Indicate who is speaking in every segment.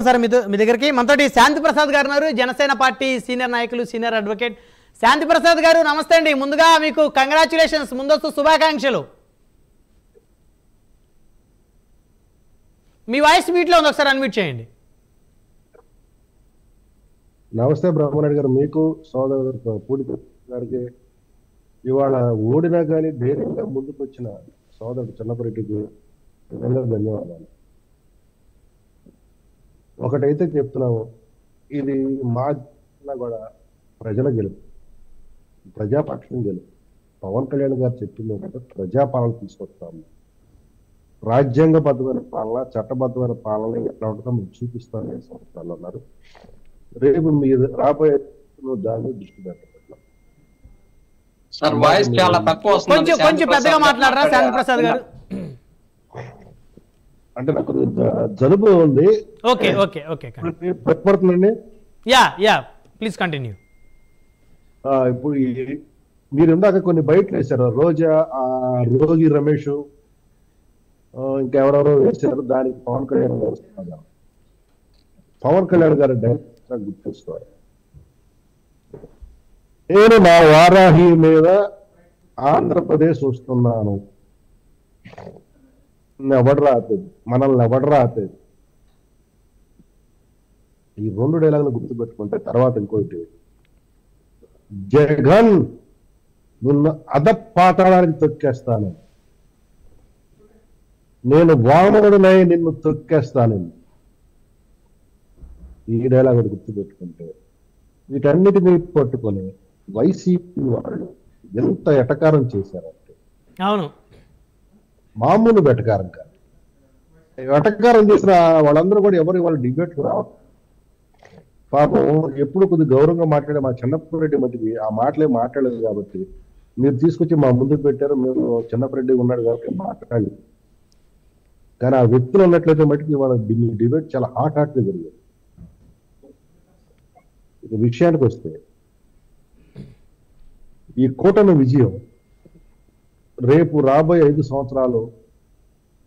Speaker 1: Sir మీ దగ్గరికి మనతోటి శాంతి ప్రసాద్ గారు ఉన్నారు, జనసేన పార్టీ సీనియర్ నాయకులు, సీనియర్ అడ్వకేట్. శాంతి ప్రసాద్ గారు నమస్తే అండి. ముందుగా మీకు కంగ్రాచులేషన్స్, ముందస్తు శుభాకాంక్షలు. మీ వాయిస్ మీట్లో ఉంది, ఒకసారి అన్మ్యూట్ చేయండి.
Speaker 2: నమస్తే బ్రహ్మనాయుడు గారు, మీకు సోదరుడు పూడి గారికి, ఇవాళ ఓడినా కానీ ధైర్యంగా ముందుకు వచ్చిన సోదరుడు చిన్నపరెడ్డికి ధన్యవాదాలు. ఒకటైతే చెప్తున్నాము, ఇది మా కూడా ప్రజల గెలుపు, ప్రజాపక్షం గెలుపు. పవన్ కళ్యాణ్ గారు చెప్పింది ఏంటంటే ప్రజాపాలన తీసుకొస్తాము, రాజ్యాంగబద్ధమైన పాలన, చట్టబద్ధమైన పాలన ఎట్లా ఉంటుందో మీరు చూపిస్తారని సంవత్సరాలు అన్నారు. రేపు మీరు రాబోయే దాన్ని దృష్టి పెట్టాలి.
Speaker 1: కొంచెం పెద్దగా మాట్లాడరా శాంతి ప్రసాద్ గారు?
Speaker 2: అంటే నాకు జలుబు ఉంది.
Speaker 1: ఓకే ఓకే ఓకే
Speaker 2: పడుతుందండి.
Speaker 1: Yeah please continue.
Speaker 2: ఇప్పుడు మీరు ఇందాక కొన్ని బయట వేశారు, రోజా, రోగి రమేష్, ఇంకెవరెవరో వేశారు. దానికి పవన్ కళ్యాణ్ గారు డైరెక్ట్ గుర్తిస్తారు. నేను నా వారాహి మీద ఆంధ్రప్రదేశ్ వస్తున్నాను, ఎవడరా ఆపేది, మనల్ని ఎవడరా ఆపేది. ఈ రెండు డైలాగులు గుర్తుపెట్టుకుంటే తర్వాత ఇంకోటి, జగన్ నిన్ను అధపాతాళానికి తొక్కేస్తాను, నేను వామనుడినై నిన్ను తొక్కేస్తాను. ఈ డైలాగ్ గుర్తుపెట్టుకుంటే వీటన్నిటినీ పట్టుకొని వైసీపీ వాళ్ళు ఎంత ఎటకారం చేశారంటే,
Speaker 1: అవును,
Speaker 2: మామూలు వెటకారం కాదు. వెటకారం చేసిన వాళ్ళందరూ కూడా ఎవరు వాళ్ళ డిబేట్కు రావడం. పాపం ఎప్పుడు కొద్దిగా గౌరవంగా మాట్లాడే మా చిన్నప్పరెడ్డి మట్టికి ఆ మాటలే మాట్లాడలేదు కాబట్టి మీరు తీసుకొచ్చి మా ముందుకు పెట్టారు. మేము చిన్నప్పరెడ్డి ఉన్నాడు కాబట్టి మాట్లాడాలి. కానీ ఆ వ్యక్తులు ఉన్నట్లయితే మట్టికి వాళ్ళ డిబేట్ చాలా హాట్గా జరిగేది. ఇక విషయానికి వస్తే, ఈ కూటమి విజయం రేపు రాబోయే 5 సంవత్సరాలు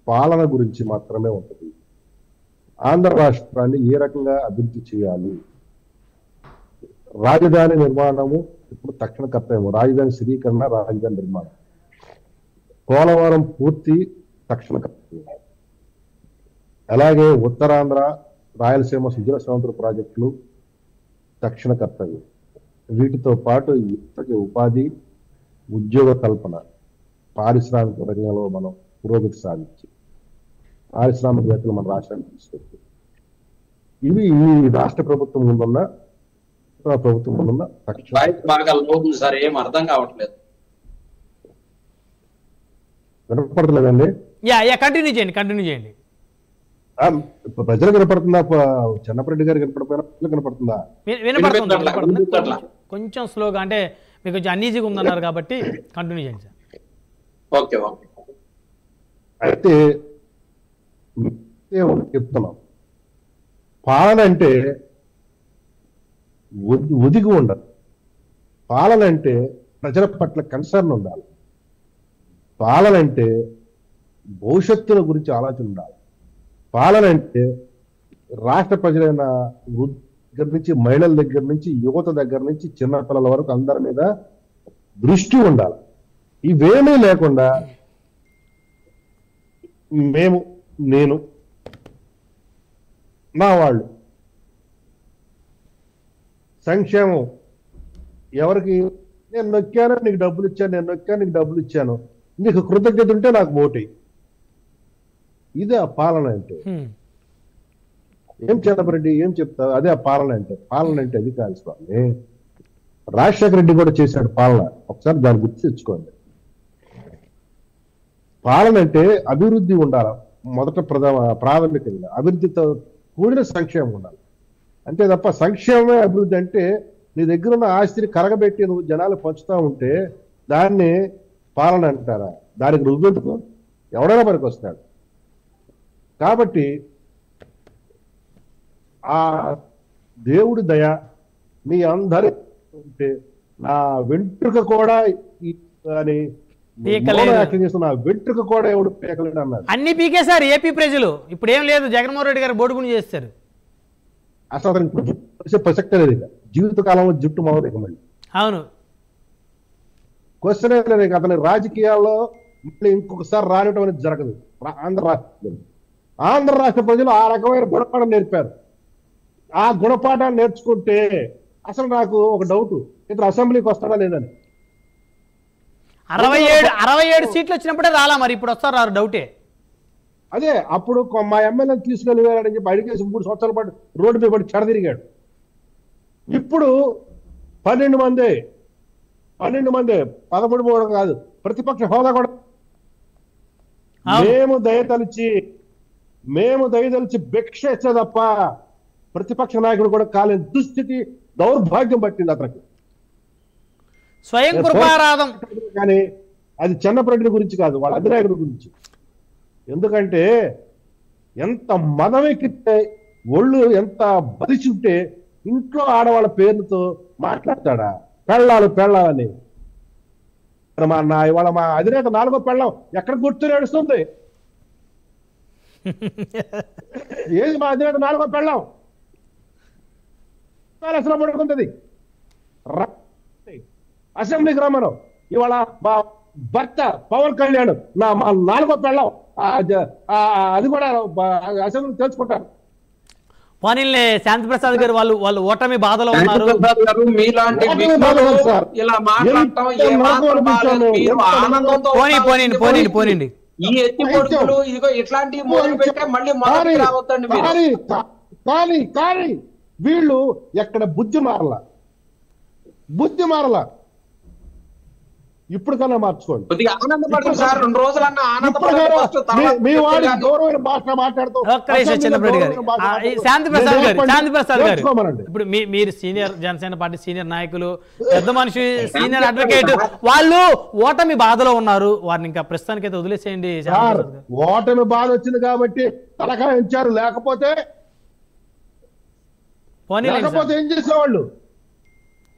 Speaker 2: పాలన గురించి మాత్రమే ఉంటుంది. ఆంధ్ర రాష్ట్రాన్ని ఏ రకంగా అభివృద్ధి చేయాలి, రాజధాని నిర్మాణము ఇప్పుడు తక్షణ కర్తవ్యం, రాజధాని స్థిరీకరణ, రాజధాని నిర్మాణం, పోలవరం పూర్తి తక్షణ కర్తవ్యం, అలాగే ఉత్తరాంధ్ర, రాయలసీమ సుజల సముద్ర ప్రాజెక్టులు తక్షణ కర్తవ్యం. వీటితో పాటు యువతకి ఉపాధి, ఉద్యోగ కల్పన, పారిశ్రామిక రంగంలో మనం పురోగతి సాధించి పారిశ్రామికవేత్తలు మన రాష్ట్రానికి తీసుకొచ్చి, ఇవి ఈ రాష్ట్ర ప్రభుత్వం ముందున్న
Speaker 3: సార్ ఏం అర్థం కావట్లేదు.
Speaker 2: వినపడలేదండి?
Speaker 1: కంటిన్యూ చేయండి.
Speaker 2: ప్రజలకు వినపడుతుందా? చిన్నపరెడ్డి గారు వినపడుతుందా?
Speaker 1: వినపడుతుంది, కొంచెం స్లోగా, అంటే మీకు కొంచెం అన్ఈజీగా ఉందన్నారు కాబట్టి కంటిన్యూ చేయండి సార్.
Speaker 3: ఓకే.
Speaker 2: అయితే చెప్తున్నాం, పాలన అంటే ఒదిగి ఉండదు. పాలన అంటే ప్రజల పట్ల కన్సర్న్ ఉండాలి. పాలన అంటే భవిష్యత్తుల గురించి ఆలోచన ఉండాలి. పాలన అంటే రాష్ట్ర ప్రజలైన దగ్గర నుంచి, మహిళల దగ్గర నుంచి, యువత దగ్గర నుంచి, చిన్నపిల్లల వరకు అందరి మీద దృష్టి ఉండాలి. ఇవేమీ లేకుండా నేను నా వాళ్ళు సంక్షేమం ఎవరికి, నేను నొక్కాను నీకు డబ్బులు ఇచ్చాను, నేను నొక్కాను నీకు డబ్బులు ఇచ్చాను, నీకు కృతజ్ఞత ఉంటే నాకు ఓటే. ఇదే ఆ పాలన అంటే. ఏం చిన్నపరెడ్డి ఏం చెప్తావు? అదే ఆ పాలన అంటే. పాలన అంటే అది కాదు స్వామి. రాజశేఖర రెడ్డి కూడా చేశాడు పాలన, ఒకసారి దాన్ని గుర్తు తెచ్చుకోండి. పాలన అంటే అభివృద్ధి ఉండాలి. మొదట ప్రాథమికంగా అభివృద్ధితో కూడిన సంక్షేమం ఉండాలి. అంతే తప్ప సంక్షేమమే అభివృద్ధి అంటే నీ దగ్గర ఉన్న ఆస్తిని కరగబెట్టి నువ్వు జనాలు పంచుతా ఉంటే దాన్ని పాలన అంటారా? దానికి రుజువుతో ఎవడైనా పనికి వస్తాడు. కాబట్టి ఆ దేవుడి దయ మీ అందరి ఉంటే నా వెంట్రుక కూడా అని నా వెంట్రుక కూడా ఎవడు పీకలేడు అన్నారు.
Speaker 1: అన్ని పీకేశారు ఏపీ ప్రజలు. ఇప్పుడు ఏం లేదు, జగన్మోహన్ రెడ్డి గారు బోడుగుని చేస్తారు.
Speaker 2: అసలు అతనికి ఇప్పుడు జుట్టు వచ్చే ప్రసక్తే లేదు ఇక. జీవితకాలంలో జుట్టు మామూలు ఇక మళ్ళీ
Speaker 1: అవును.
Speaker 2: క్వశ్చన్ లేదు ఇక. అతని రాజకీయాల్లో మళ్ళీ ఇంకొకసారి రానివ్వడం అనేది జరగదు. ఆంధ్ర రాష్ట్ర ప్రజలు ఆ రకమైన గుణపాఠం నేర్పారు. ఆ గుణపాఠాన్ని నేర్చుకుంటే అసలు నాకు ఒక డౌట్, ఇతను అసెంబ్లీకి వస్తాడా లేదని.
Speaker 1: 67 సీట్లు వచ్చినప్పుడే రాలా, మరి ఇప్పుడు వస్తారు రారు డౌటే.
Speaker 2: అదే అప్పుడు మా ఎమ్మెల్యేని తీసుకెళ్ళి వెళ్ళాడని చెప్పి అడిగేసి 3 సంవత్సరాల పాటు రోడ్డు మీద పడి చెడదిరిగాడు. ఇప్పుడు 12 మంది 13 కాదు, ప్రతిపక్ష హోదా కూడా మేము దయతలిచి భిక్ష ఇచ్చే తప్ప ప్రతిపక్ష నాయకుడు కూడా కాలేని దుస్థితి, దౌర్భాగ్యం పట్టింది అతనికి.
Speaker 1: స్వయం కృపారాధం.
Speaker 2: కానీ అది చెన్నపరెడ్డి గురించి కాదు, వాళ్ళ అధినాయకుడి గురించి. ఎందుకంటే ఎంత మదమెక్కితే, ఒళ్ళు ఎంత బలిసి ఉంటే ఇంట్లో ఆడవాళ్ళ పేర్లతో మాట్లాడతాడా? పెళ్ళాలని. ఇవాళ మా అధినేత 4వ పెళ్ళం ఎక్కడ గుర్తు నడుస్తుంది? ఏది మా అధినేత 4వ పెళ్ళం? అసలు పడుకుంటుంది. అసెంబ్లీకి రమ్మను. ఇవాళ మా భర్త పవన్ కళ్యాణ్ మా 4వ పెళ్ళం, అది కూడా అసెంబ్లీ తెలుసుకుంటారు.
Speaker 1: పోనీలే శాంతి ప్రసాద్ గారు వాళ్ళు ఓటమి బాధలో ఉన్నారు. పోనీండి.
Speaker 2: కానీ వీళ్ళు ఎక్కడ బుద్ధి మారలా. ఇప్పుడు కన్నా మార్చుకోండి. మీ వాడి గౌరవమైన భాష మాట్లాడుతూ
Speaker 1: శాంతి ప్రసాద్ గారు ఇప్పుడు మీరు సీనియర్ జనసేన పార్టీ సీనియర్ నాయకులు, పెద్ద మనిషి, సీనియర్ అడ్వకేట్, వాళ్ళు ఓటమి బాధలో ఉన్నారు. వారిని ఇంకా ప్రస్తుతానికి అయితే వదిలేసేయండి.
Speaker 2: ఓటమి బాధ వచ్చింది కాబట్టి తలకాయ ఇచ్చారు, లేకపోతే ఏం చేసేవాళ్ళు?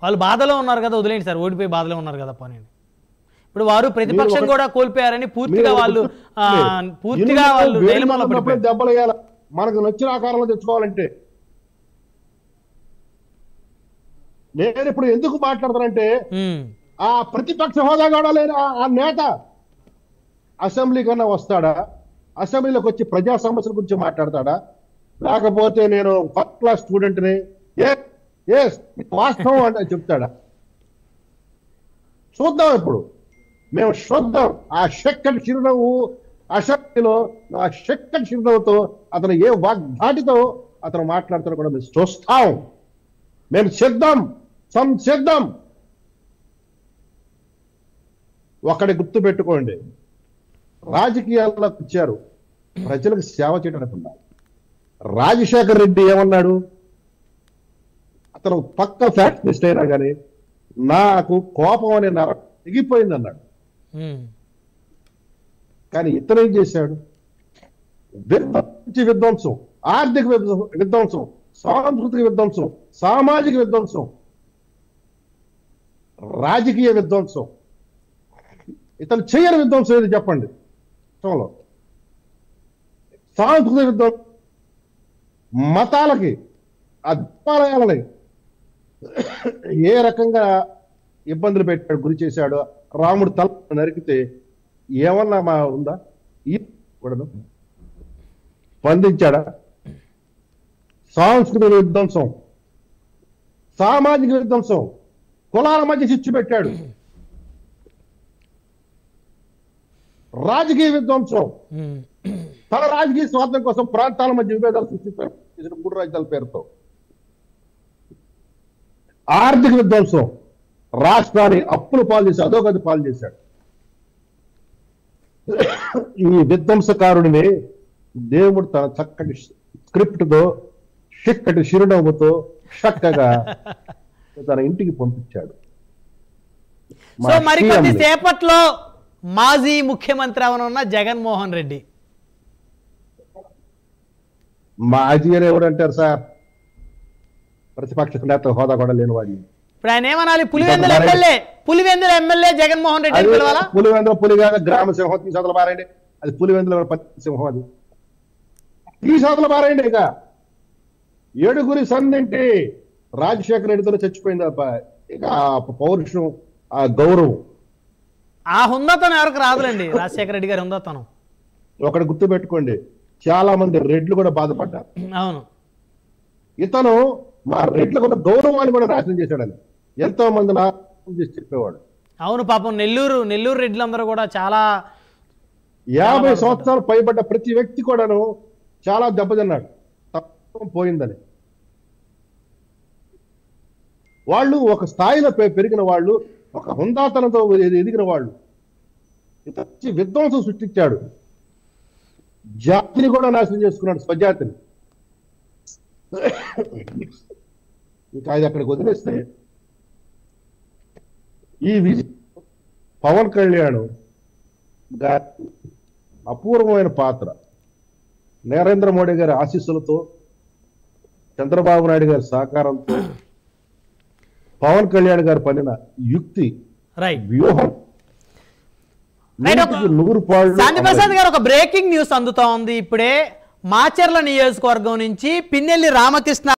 Speaker 1: వాళ్ళు బాధలో ఉన్నారు కదా, వదిలేండి సార్. ఓడిపోయి బాధలో ఉన్నారు కదా, పోనీ. ఇప్పుడు వారు ప్రతిపక్షం కూడా కోల్పోయారని పూర్తిగా వాళ్ళు
Speaker 2: దెబ్బలు వేయాలి. మనకు నచ్చిన ఆకారంలో తెచ్చుకోవాలంటే నేను ఇప్పుడు ఎందుకు మాట్లాడతానంటే, ఆ ప్రతిపక్ష హోదా కూడా లేని ఆ నేత అసెంబ్లీ కన్నా వస్తాడా? అసెంబ్లీలోకి వచ్చి ప్రజా సమస్యల గురించి మాట్లాడతాడా? లేకపోతే నేను ఫస్ట్ క్లాస్ స్టూడెంట్ని వాస్తవం అంటే చెప్తాడా? చూద్దాం. ఇప్పుడు మేము చూద్దాం. ఆ చక్కటి చిరునవ్వు అసెంబ్లీలో, ఆ చక్కటి చిరునవ్వుతో అతను ఏ వాగ్దాటితో అతను మాట్లాడుతారో కూడా మేము చూస్తాం. మేము సిద్ధం. ఒకటి గుర్తు పెట్టుకోండి, రాజకీయాల్లోకి వచ్చారు ప్రజలకు సేవ చేయడానికి ఉండాలి. రాజశేఖర్ రెడ్డి ఏమన్నాడు? అతను పక్క ఫ్యాక్టరీస్ట్ అయినా కానీ నాకు కోపం అనే నర తెగిపోయింది అన్నాడు. కానీ ఇతను ఏం చేశాడు? విధ్వంసం, ఆర్థిక విధ్వంసం, సాంస్కృతిక విధ్వంసం, సామాజిక విధ్వంసం, రాజకీయ విధ్వంసం. ఇతను చేయని విధ్వంసం ఏది చెప్పండి? సాంస్కృతిక విధ్వంసం, మతాలకి, ఆ దేవాలయాలని ఏ రకంగా ఇబ్బందులు పెట్టాడు, గురి చేశాడు. రాముడు తల నరికితే ఏమన్నా ఉందా? ఈ కూడాను స్పందించాడా? సాంస్కృతిక విధ్వంసం, సామాజిక విధ్వంసం, కులాల మధ్య చిచ్చు పెట్టాడు. రాజకీయ విధ్వంసం, తన రాజకీయ స్వార్థం కోసం ప్రాంతాల మధ్య విభేదాలు సృష్టించారు 3 రాజ్యాల పేరుతో. ఆర్థిక విధ్వంసం, రాష్ట్రాన్ని అప్పులు పాలు చేసి అధోగతి పాలు చేశాడు. ఈ విధ్వంసకారుడిని దేవుడు తన చక్కటి స్క్రిప్ట్తో, చక్కటి చిరునవ్వుతో చక్కగా తన ఇంటికి పంపించాడు.
Speaker 1: సో మరికొద్ది సేపట్లో మాజీ ముఖ్యమంత్రి అవనున్న జగన్మోహన్ రెడ్డి.
Speaker 2: మాజీ అని ఎవరంటారు సార్? ప్రతిపక్ష నేత హోదా కూడా లేని వాడిని.
Speaker 1: ఇప్పుడు ఆయన ఏమనాలి? పులివెందుల ఎమ్మెల్యే జగన్మోహన్ రెడ్డి.
Speaker 2: పులి కాదు, గ్రామ సింహం. తీసతలు మారండి. అది పులివెందుల పత్తి సింహం. అది తీసతలు మారండి. ఇక ఏడుగురి సందేంటి రాజశేఖర రెడ్డితో చచ్చిపోయింది ఇక ఆ పౌరుషం, ఆ గౌరవం.
Speaker 1: ఆ హుందాతనం ఎవరికి రాదులేండి, రాజశేఖర రెడ్డి గారి హుందాతనం.
Speaker 2: ఒకటి గుర్తు పెట్టుకోండి, చాలా మంది రెడ్లు కూడా బాధపడ్డారు.
Speaker 1: అవును,
Speaker 2: ఇతను మా రెడ్లకు ఉన్న గౌరవాన్ని కూడా నాశనం చేశాడని ఎంతో మంది నాశనం చేసి చెప్పేవాడు.
Speaker 1: అవును, పాపం నెల్లూరు రెడ్లందరూ కూడా చాలా
Speaker 2: 50 సంవత్సరాలు పైబడ్డ ప్రతి వ్యక్తి కూడాను చాలా దెబ్బతిన్నాడు, తప్పం పోయిందని. వాళ్ళు ఒక స్థాయిలో పెరిగిన వాళ్ళు, ఒక హుందాతనంతో ఎదిగిన వాళ్ళు. ఇతను విధ్వంసం సృష్టించాడు, జాతిని కూడా నాశనం చేసుకున్నాడు, స్వజాతిని. ఇంకా అది అక్కడికి వదిలేస్తే ఈ విజయం పవన్ కళ్యాణ్ గారి అపూర్వమైన పాత్ర, నరేంద్ర మోడీ గారి ఆశీస్సులతో, చంద్రబాబు నాయుడు గారి సహకారంతో పవన్ కళ్యాణ్ గారు పడిన యుక్తి, వ్యూహం
Speaker 1: శాంతిప్రసాద్ గారు, ఒక బ్రేకింగ్ న్యూస్ అందుతా ఉంది ఇప్పుడే. మాచర్ల నియోజకవర్గం నుంచి పిన్నెల్లి రామకృష్ణ